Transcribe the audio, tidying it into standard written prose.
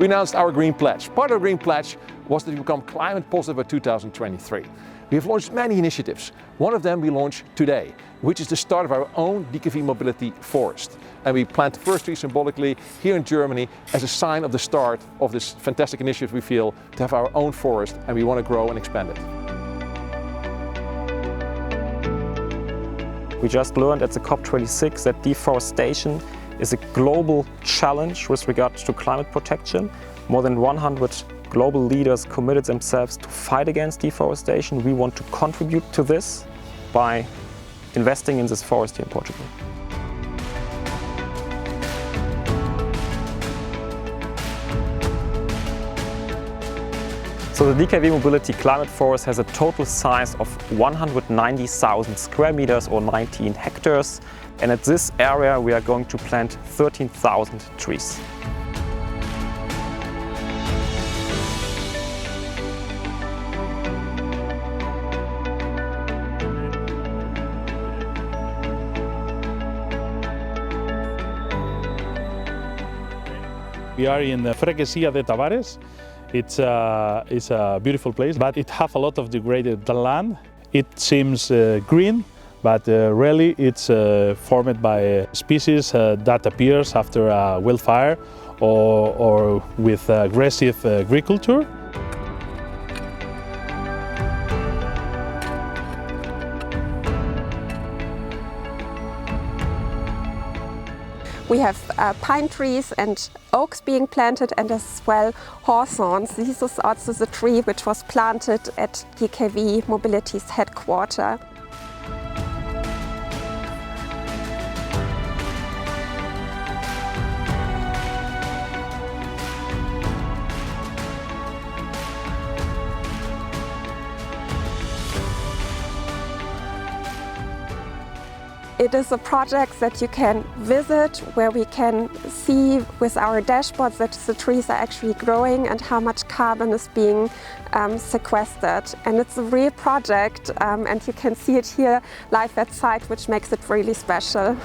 we announced our Green Pledge. Part of the Green Pledge was that we become climate positive by 2023. We have launched many initiatives. One of them we launched today, which is the start of our own DKV Mobility Forest. And we plant the first tree symbolically here in Germany as a sign of the start of this fantastic initiative we feel to have our own forest, and we want to grow and expand it. We just learned at the COP26 that deforestation is a global challenge with regard to climate protection. More than 100 global leaders committed themselves to fight against deforestation. We want to contribute to this by investing in this forest here in Portugal. So the DKV Mobility Climate Forest has a total size of 190,000 square meters or 19 hectares. And at this area we are going to plant 13,000 trees. We are in Freguesia de Tavares. It's a beautiful place, but it has a lot of degraded land. It seems green, but really it's formed by species that appears after a wildfire or with aggressive agriculture. We have pine trees and oaks being planted, and as well hawthorns. This is also the tree which was planted at DKV Mobility's headquarters. It is a project that you can visit, where we can see with our dashboards that the trees are actually growing and how much carbon is being sequestered. And it's a real project, and you can see it here live at site, which makes it really special.